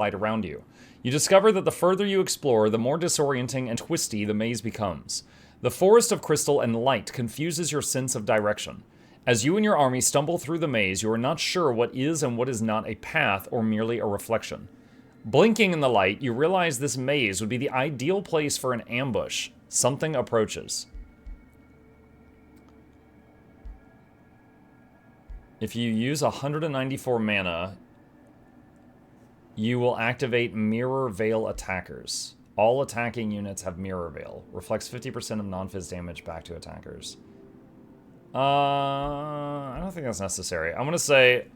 light around you. You discover that the further you explore, the more disorienting and twisty the maze becomes. The forest of crystal and light confuses your sense of direction. As you and your army stumble through the maze, you are not sure what is and what is not a path or merely a reflection. Blinking in the light, you realize this maze would be the ideal place for an ambush. Something approaches. If you use 194 mana, you will activate Mirror Veil attackers. All attacking units have Mirror Veil. Reflects 50% of non-phys damage back to attackers. I don't think that's necessary. I'm gonna say,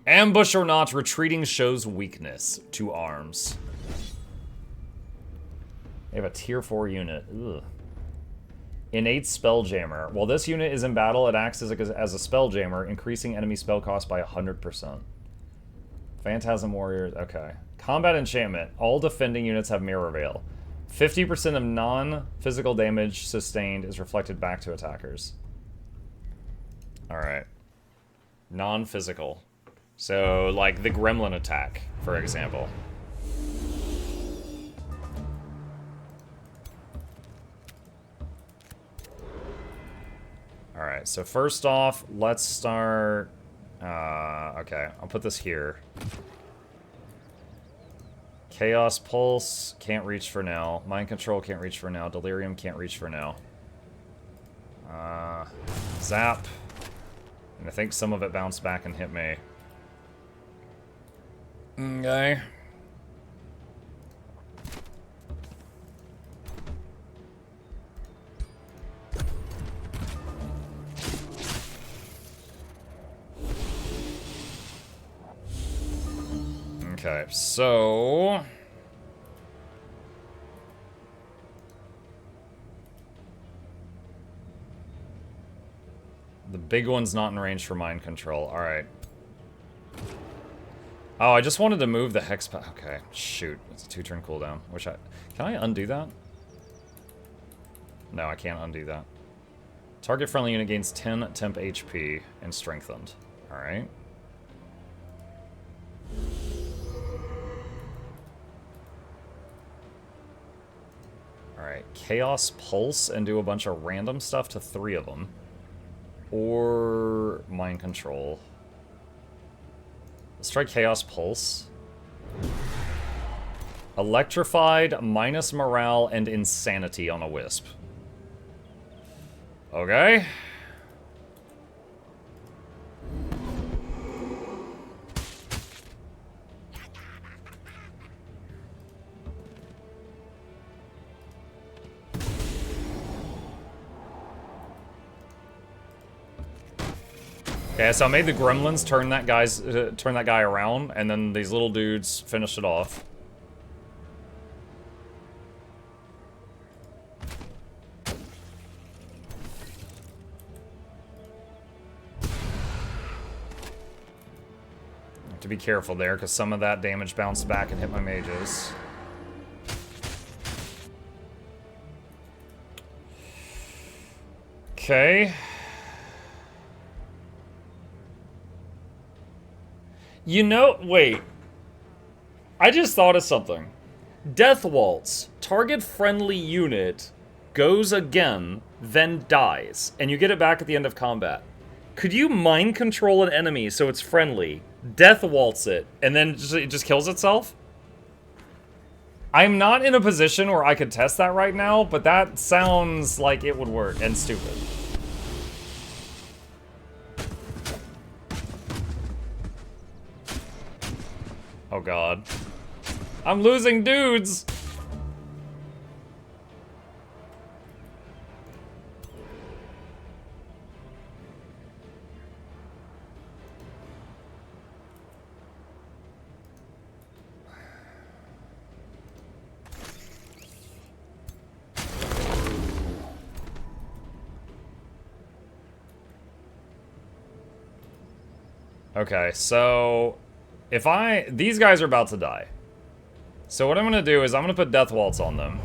ambush or not, retreating shows weakness. to arms. They have a tier 4 unit. Ugh. Innate Spelljammer. While this unit is in battle, it acts as a Spelljammer, increasing enemy spell cost by 100%. Phantasm Warriors. Okay. Combat Enchantment. All defending units have Mirror Veil. 50% of non-physical damage sustained is reflected back to attackers. Alright. Non-physical. So, like the gremlin attack, for example. Alright, so first off, let's start... okay, I'll put this here. Chaos Pulse, can't reach for now. Mind Control, can't reach for now. Delirium, can't reach for now. Zap. And I think some of it bounced back and hit me. Okay. Okay, so... the big one's not in range for mind control. Alright. Oh, I just wanted to move the hex pack. Okay, shoot. It's a 2-turn cooldown. Can I undo that? No, I can't undo that. Target friendly unit gains 10 temp HP and strengthened. Alright. Alright, Chaos Pulse and do a bunch of random stuff to 3 of them. Or Mind Control. Let's try Chaos Pulse. Electrified, minus morale, and insanity on a Wisp. Okay. Okay, so I made the gremlins turn that guy around, and then these little dudes finished it off. Have to be careful there, because some of that damage bounced back and hit my mages. Okay. You know, wait. I just thought of something. Death Waltz. Target friendly unit goes again, then dies, and you get it back at the end of combat. Could you mind control an enemy so it's friendly, Death Waltz it, and then it just kills itself? I'm not in a position where I could test that right now, but that sounds like it would work, and stupid. Oh god. I'm losing dudes! Okay, so... these guys are about to die. So what I'm gonna do is I'm gonna put Death Waltz on them.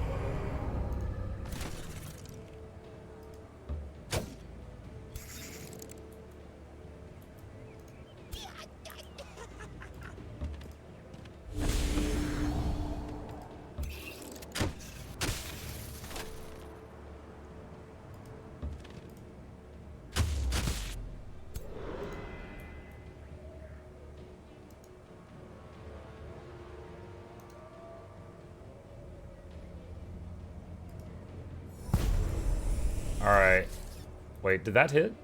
Alright. Wait, did that hit?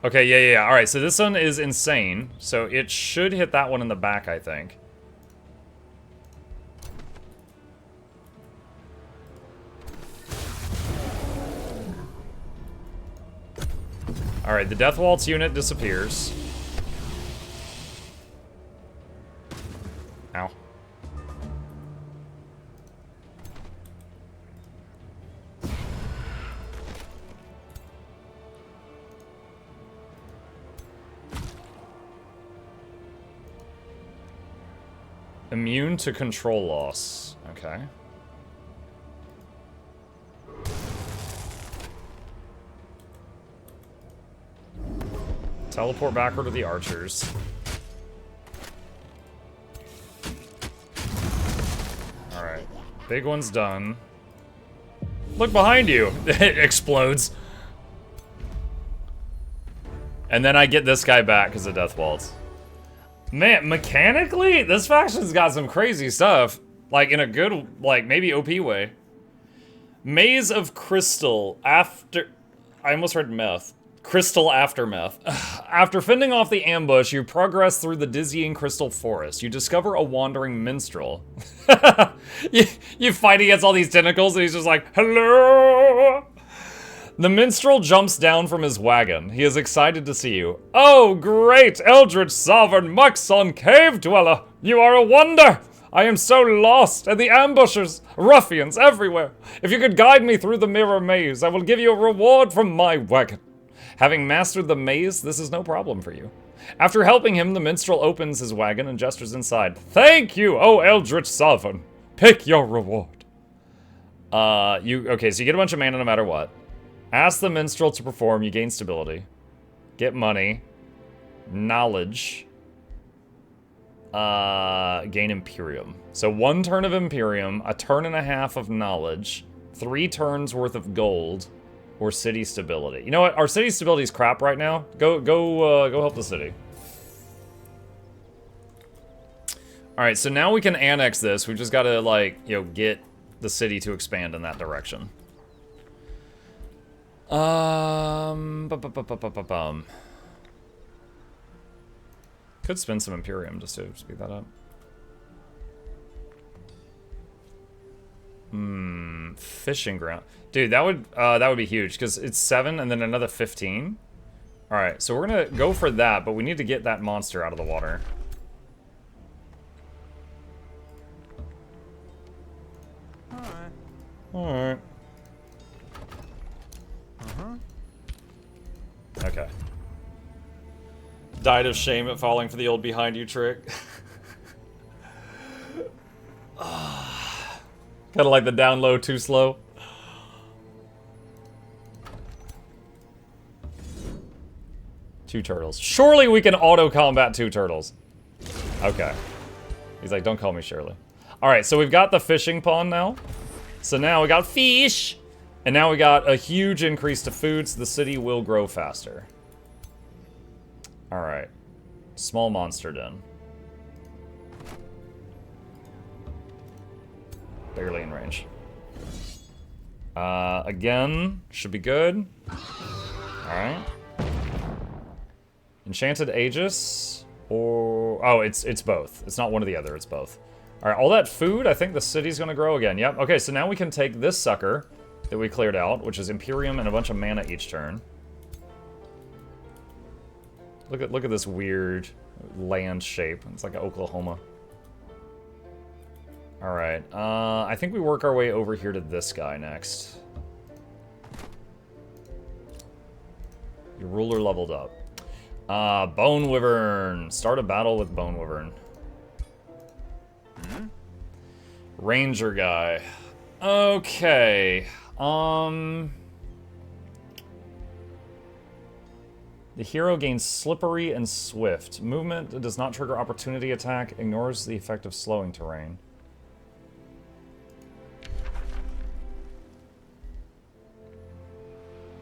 Okay, yeah. Alright, so this one is insane. So it should hit that one in the back, I think. Alright, the Death Waltz unit disappears. Ow. Immune to control loss. Okay. Teleport backward to the archers. Alright. Big one's done. Look behind you! It explodes. And then I get this guy back because of Death Waltz. Man, mechanically, this faction's got some crazy stuff. Like, in a good, like, maybe OP way. Maze of Crystal after... I almost read meth. Crystal Aftermath. After fending off the ambush, you progress through the dizzying crystal forest. You discover a wandering minstrel. you fight against all these tentacles and he's just like, hello! The minstrel jumps down from his wagon. He is excited to see you. Oh, great Eldritch Sovereign Muxon Cave Dweller! You are a wonder! I am so lost, and the ambushers, ruffians everywhere. If you could guide me through the mirror maze, I will give you a reward from my wagon. Having mastered the maze, this is no problem for you. After helping him, the minstrel opens his wagon and gestures inside. Thank you, O Eldritch Sovereign. Pick your reward. Okay, so you get a bunch of mana no matter what. Ask the minstrel to perform, you gain stability. Get money. Knowledge. Gain Imperium. So 1 turn of Imperium, a turn and a half of knowledge, 3 turns worth of gold, or city stability. You know what? Our city stability is crap right now. Go help the city. Alright, so now we can annex this. We just gotta, like, you know, get the city to expand in that direction. Could spend some Imperium just to speed that up. Fishing ground. Dude, that would be huge, because it's 7 and then another 15. Alright, so we're gonna go for that, but we need to get that monster out of the water. Alright. Okay. Died of shame at falling for the old behind you trick. Kinda like the down low too slow. Two turtles. Surely we can auto-combat 2 turtles. Okay. He's like, don't call me Shirley. Alright, so we've got the fishing pond now. So now we got fish! And now we got a huge increase to food, so the city will grow faster. Alright. Small monster den. Barely in range. Again, should be good. Alright. Enchanted Aegis, or... Oh, it's both. It's not one or the other, it's both. Alright, all that food, I think the city's gonna grow again. Yep, okay, so now we can take this sucker that we cleared out, which is Imperium and a bunch of mana each turn. Look at this weird land shape. It's like Oklahoma. Alright, I think we work our way over here to this guy next. Your ruler leveled up. Bone Wyvern. Start a battle with Bone Wyvern. Ranger guy. Okay. The hero gains Slippery and Swift. Movement does not trigger opportunity attack, ignores the effect of slowing terrain.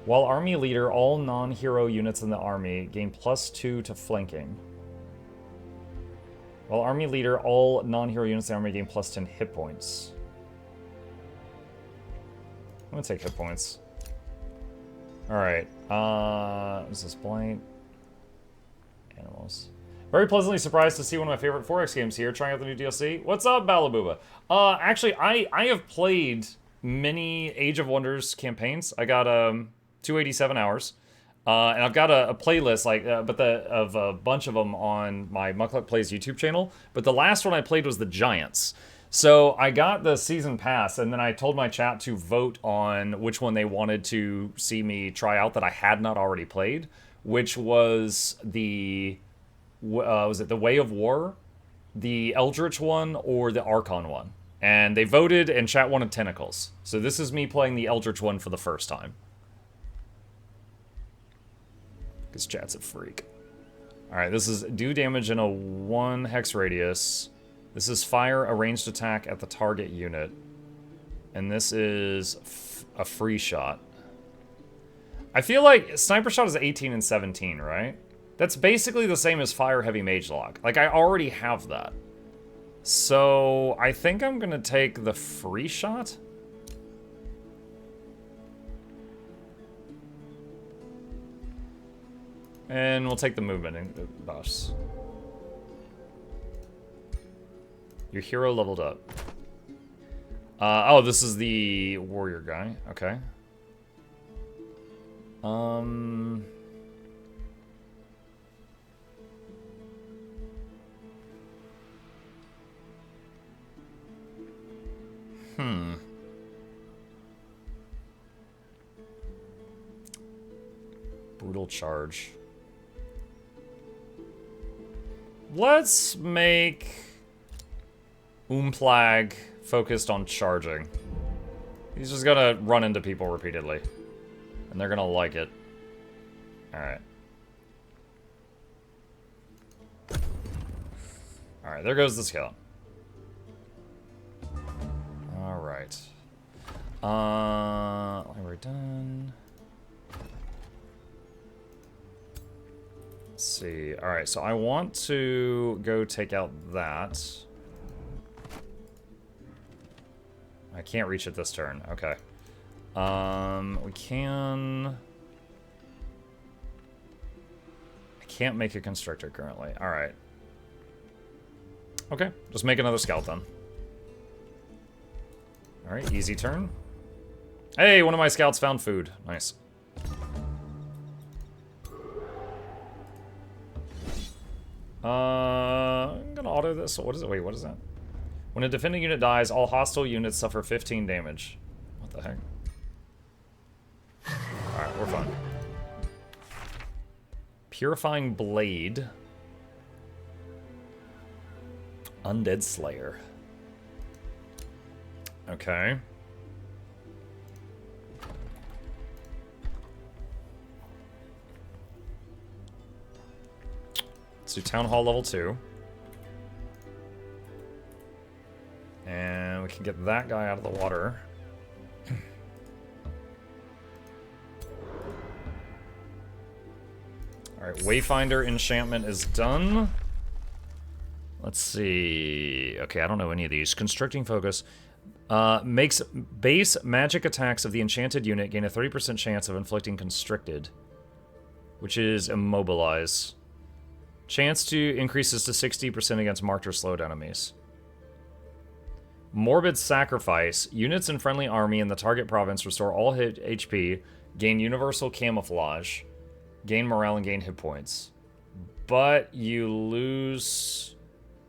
While army leader, all non-hero units in the army gain +2 to flanking. While army leader, all non-hero units in the army gain +10 hit points. gonna take hit points. Alright. Is this blight? Animals. Very pleasantly surprised to see one of my favorite 4X games here, trying out the new DLC. What's up, Balabuba? Actually, I have played many Age of Wonders campaigns. I got 287 hours. And I've got a playlist, like, of a bunch of them on my Mukluk Plays YouTube channel. But the last one I played was the Giants. So I got the season pass, and then I told my chat to vote on which one they wanted to see me try out that I had not already played, which was the, was it the Way of War, the Eldritch one, or the Archon one? And they voted, and chat wanted Tentacles. So this is me playing the Eldritch one for the first time. Because chat's a freak. Alright, this is do damage in a 1 hex radius. This is fire a ranged attack at the target unit. And this is a free shot. I feel like sniper shot is 18 and 17, right? That's basically the same as fire heavy mage lock. Like, I already have that. So, I think I'm gonna take the free shot. And we'll take the movement and buffs. Your hero leveled up. Oh, this is the warrior guy. Okay. Brutal charge. Let's make Oomplag focused on charging. He's just gonna run into people repeatedly. And they're gonna like it. Alright. Alright, there goes the scout. Alright. We're done. Let's see. Alright, so I want to go take out that. I can't reach it this turn. Okay. We can... I can't make a constrictor currently. Alright. Okay, just make another scout then. Alright, easy turn. Hey, one of my scouts found food. Nice. I'm gonna auto this. What is it? Wait, what is that? When a defending unit dies, all hostile units suffer 15 damage. What the heck? Alright, we're fine. Purifying Blade. Undead Slayer. Okay. Let's do Town Hall level 2. And we can get that guy out of the water. Alright, Wayfinder enchantment is done. Let's see. Okay, I don't know any of these. Constricting Focus. Makes base magic attacks of the enchanted unit gain a 30% chance of inflicting constricted, which is Immobilize. Chance to increases to 60% against marked or slowed enemies. Morbid Sacrifice. Units in friendly army in the target province restore all hit HP, gain universal camouflage, gain morale, and gain hit points. But you lose...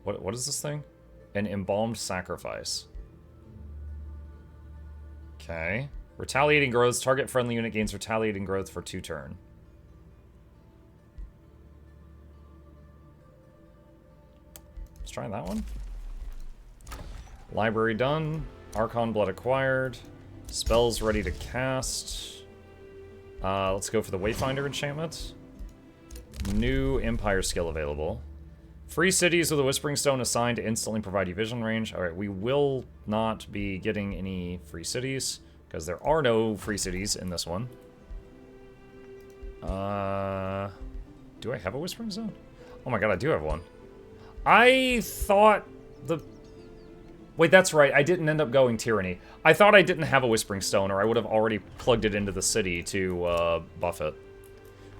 What is this thing? An Embalmed Sacrifice. Okay. Retaliating Growths. Target friendly unit gains retaliating growth for 2 turns. Let's try that one. Library done. Archon Blood acquired. Spells ready to cast. Let's go for the Wayfinder enchantment. New Empire skill available. Free cities with a Whispering Stone assigned to instantly provide you vision range. Alright, we will not be getting any free cities, because there are no free cities in this one. Do I have a Whispering Stone? Oh my god, I do have one. I thought the... Wait, that's right. I didn't end up going Tyranny. I thought I didn't have a Whispering Stone, or I would have already plugged it into the city to buff it.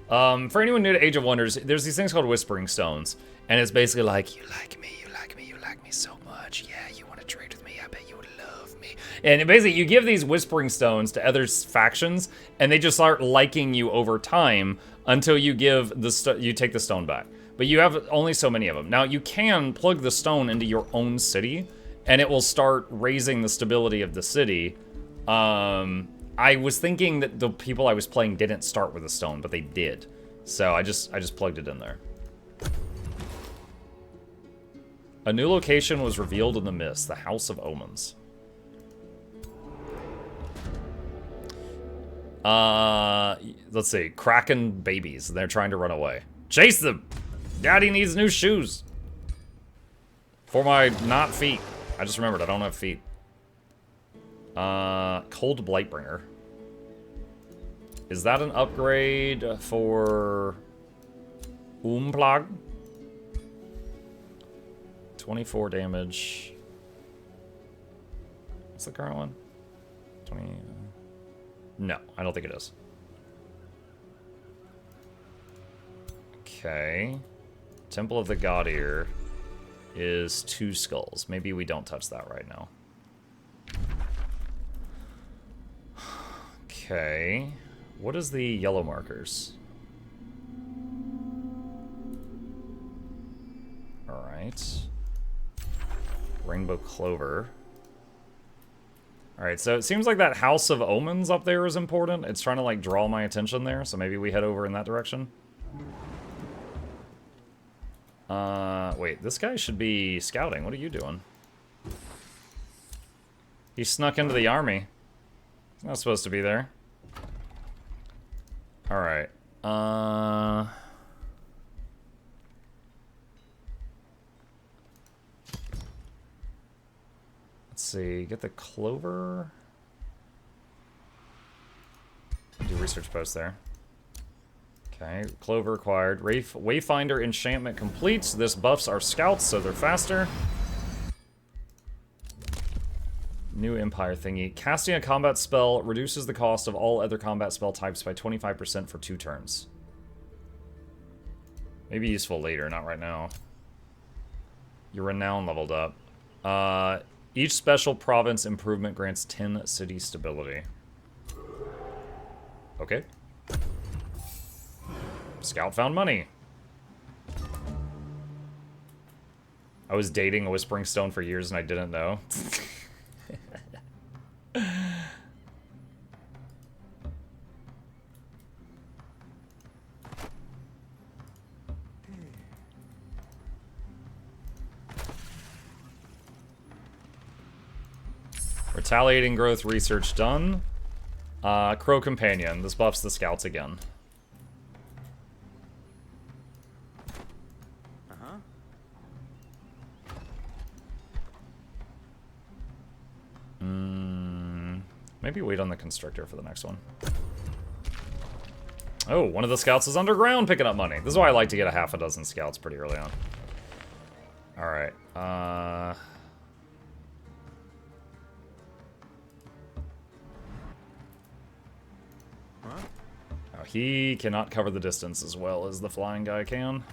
For anyone new to Age of Wonders, there's these things called Whispering Stones. And it's basically like, you like me, you like me, you like me so much. Yeah, you want to trade with me, I bet you would love me. And basically, you give these Whispering Stones to other factions, and they just start liking you over time until you give you take the stone back. But you have only so many of them. Now, you can plug the stone into your own city, and it will start raising the stability of the city. I was thinking that the people I was playing didn't start with a stone, but they did. So I just plugged it in there. A new location was revealed in the mist, the House of Omens. Let's see. Kraken babies. They're trying to run away. Chase them! Daddy needs new shoes. For my not feet. I just remembered I don't have feet. Cold Blightbringer. Is that an upgrade for Mukluk? 24 damage. What's the current one? 20. No, I don't think it is. Okay. Temple of the God Ear is 2 skulls. Maybe we don't touch that right now. Okay. What is the yellow markers? Alright. Rainbow Clover. Alright, so it seems like that House of Omens up there is important. It's trying to, like, draw my attention there, so maybe we head over in that direction. Wait, this guy should be scouting. What are you doing? He snuck into the army. He's not supposed to be there. Alright. Let's see. Get the clover. Do research post there. Okay, clover acquired. Wayfinder enchantment complete. This buffs our scouts, so they're faster. New Empire thingy. Casting a combat spell reduces the cost of all other combat spell types by 25% for 2 turns. Maybe useful later, not right now. Your renown leveled up. Each special province improvement grants 10 city stability. Okay. Scout found money. I was dating a Whispering Stone for years and I didn't know. Retaliating growth research done. Crow Companion. This buffs the scouts again. Maybe wait on the Constrictor for the next one. Oh, one of the scouts is underground picking up money. This is why I like to get a half a dozen scouts pretty early on. Alright. Oh, he cannot cover the distance as well as the flying guy can.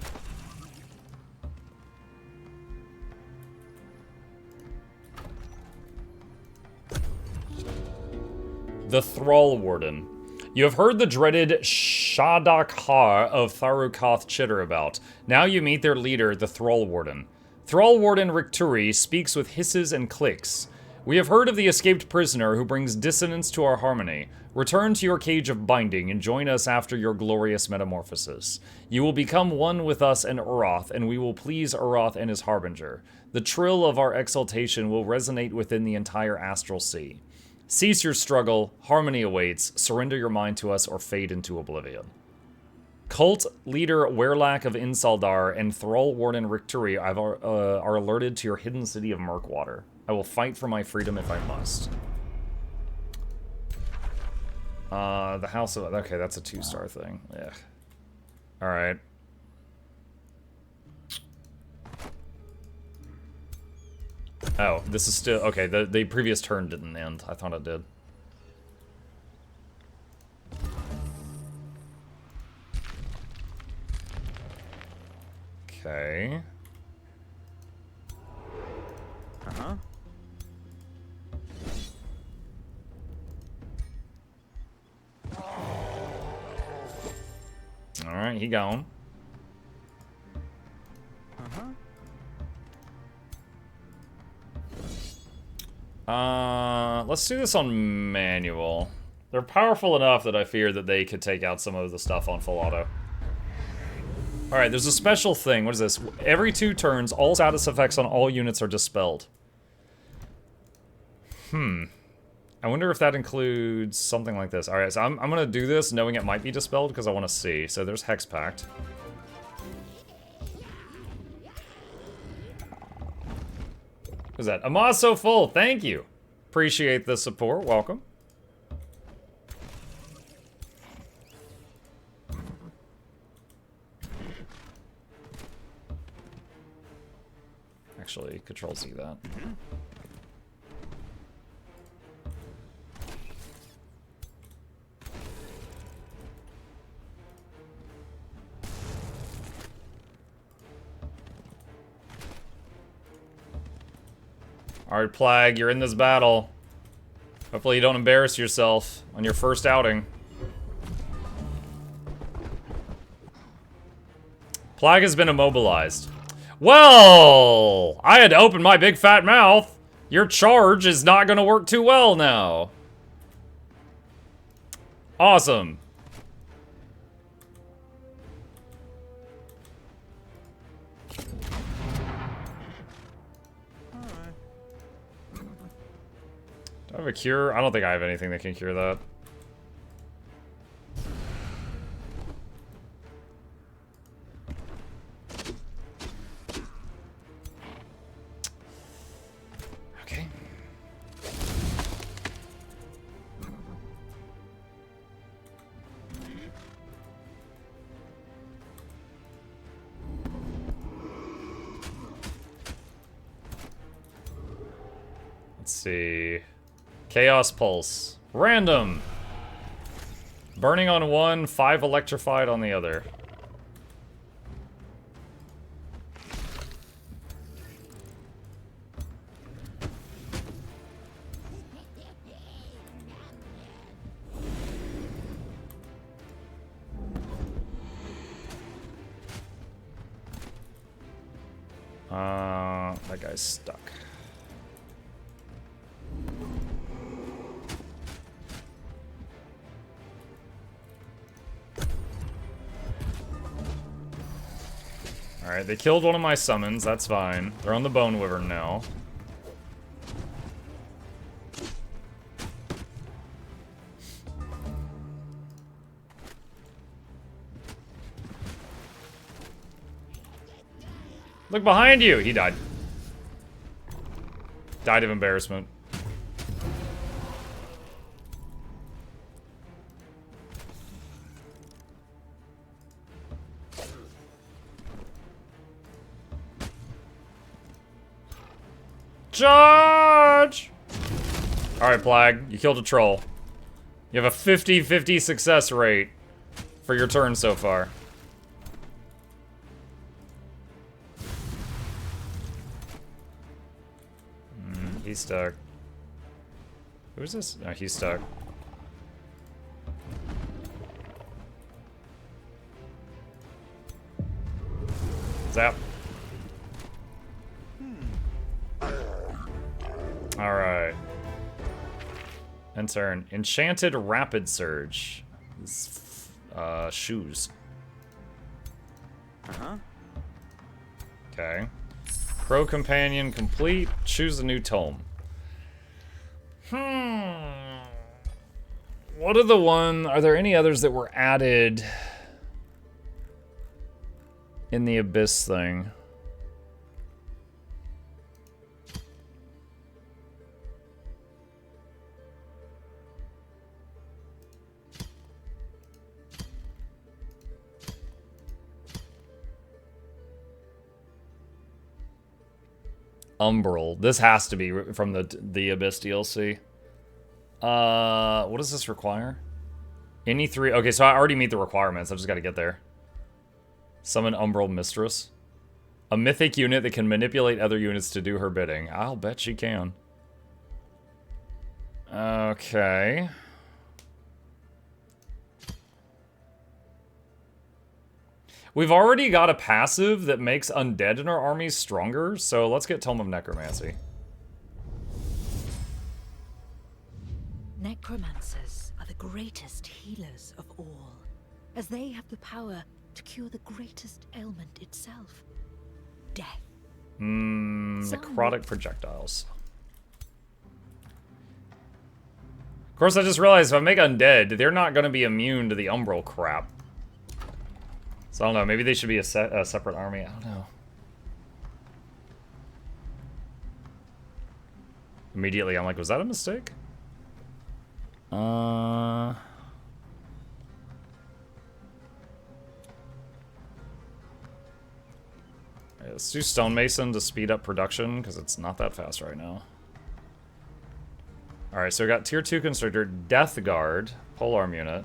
The Thrall Warden. You have heard the dreaded Shaddakhar of Tharukoth chitter about. Now you meet their leader, the Thrall Warden. Thrall Warden Rikturi speaks with hisses and clicks. We have heard of the escaped prisoner who brings dissonance to our harmony. Return to your cage of binding and join us after your glorious metamorphosis. You will become one with us and Uroth, and we will please Uroth and his harbinger. The trill of our exaltation will resonate within the entire astral sea. Cease your struggle, harmony awaits, surrender your mind to us or fade into oblivion. Cult leader Werlak of Insaldar and Thrall Warden Rikturi are alerted to your hidden city of Murkwater. I will fight for my freedom if I must. The House of... Okay, that's a 2-star thing. Yeah. Alright. Oh, this is still... Okay, the previous turn didn't end. I thought it did. Okay. Uh-huh. Alright, he gone. Let's do this on manual. They're powerful enough that I fear that they could take out some of the stuff on full auto. Alright, there's a special thing. What is this? Every 2 turns, all status effects on all units are dispelled. I wonder if that includes something like this. Alright, so I'm gonna do this knowing it might be dispelled because I want to see. So there's Hex Pact. Who's that? Amaso Full, thank you! Appreciate the support, welcome. Actually, Control-Z that. Alright, Plague, you're in this battle. Hopefully you don't embarrass yourself on your first outing. Plague has been immobilized. Well, I had to open my big fat mouth. Your charge is not gonna work too well now. Awesome. Do I have a cure? I don't think I have anything that can cure that. Okay. Let's see. Chaos Pulse. Random! Burning on one, 5 electrified on the other. That guy's stuck. Alright, they killed one of my summons, that's fine. They're on the Bone Wyvern now. Look behind you! He died. Died of embarrassment. Charge! Alright, Plague. You killed a troll. You have a 50-50 success rate for your turn so far. He's stuck. Who's this? No, he's stuck. Zap. Alright. End turn. Enchanted Rapid Surge. Shoes. Uh-huh. Okay. Pro Companion complete. Choose a new tome. What are the one... Are there any others that were added in the Abyss thing? Umbral. This has to be from the Abyss DLC. What does this require? Any 3... Okay, so I already meet the requirements. I just got to get there. Summon Umbral Mistress. A mythic unit that can manipulate other units to do her bidding. I'll bet she can. Okay. We've already got a passive that makes undead in our armies stronger, so let's get Tome of Necromancy. Necromancers are the greatest healers of all, as they have the power to cure the greatest ailment itself. Death. Necrotic projectiles. Of course, I just realized if I make undead, they're not going to be immune to the Umbral crap. So I don't know, maybe they should be a separate army, I don't know. Immediately, I'm like, was that a mistake? Yeah, let's do Stonemason to speed up production, because it's not that fast right now. Alright, so we got Tier 2 Constrictor, Death Guard, Polearm unit.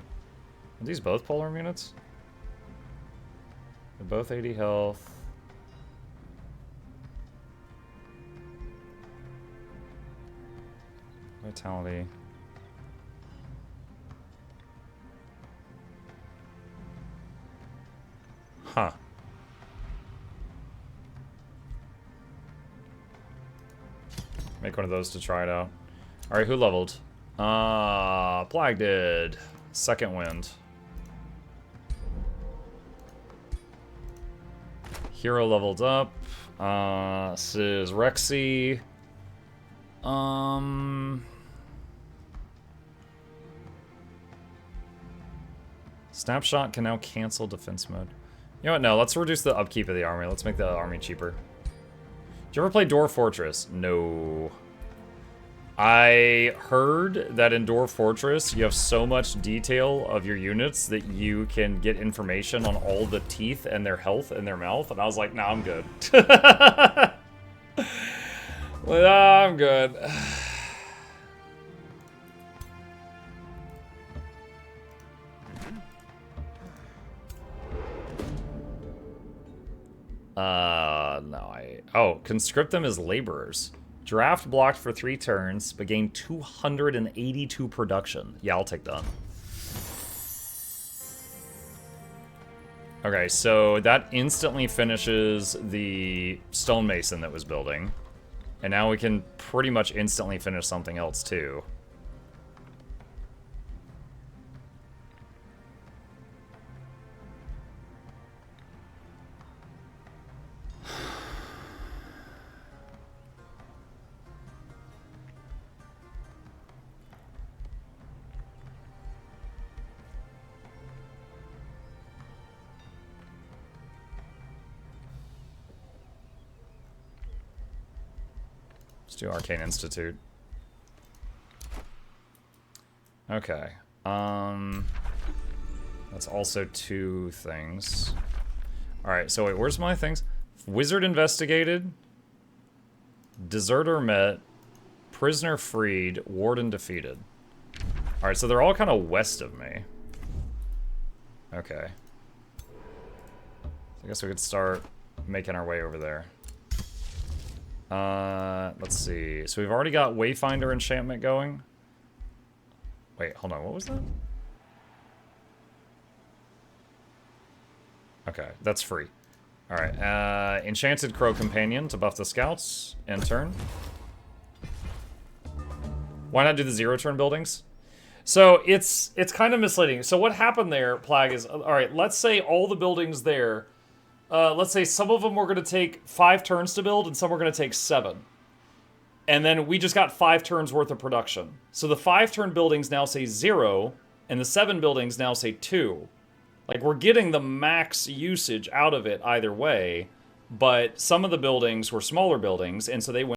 Are these both Polearm units? They're both 80 health. Vitality. Huh. Make one of those to try it out. Alright, who leveled? Plague did. Second Wind. Hero leveled up. This is Rexy. Snapshot can now cancel defense mode. You know what? No, let's reduce the upkeep of the army. Let's make the army cheaper. Did you ever play Dwarf Fortress? No. I heard that in Dwarf Fortress, you have so much detail of your units that you can get information on all the teeth and their health and their mouth, and I was like, nah, I'm good. Well, I'm good. No, oh, conscript them as laborers. Draft blocked for 3 turns, but gain 282 production. Yeah, I'll take that. Okay, so that instantly finishes the stonemason that was building. And now we can pretty much instantly finish something else, too. Do Arcane Institute. Okay. That's also 2 things. Alright, so wait, where's my things? Wizard investigated. Deserter met. Prisoner freed. Warden defeated. Alright, so they're all kind of west of me. Okay. So I guess we could start making our way over there. Let's see. So we've already got Wayfinder enchantment going. Wait, hold on. What was that? Okay, that's free. Alright, Enchanted Crow Companion to buff the scouts. End turn. Why not do the 0-turn buildings? So it's kind of misleading. So what happened there, Plague, is... Alright, let's say all the buildings there... let's say some of them were going to take 5 turns to build and some were going to take 7. And then we just got 5 turns worth of production. So the 5-turn buildings now say 0, and the 7 buildings now say 2. Like, we're getting the max usage out of it either way, but some of the buildings were smaller buildings, and so they went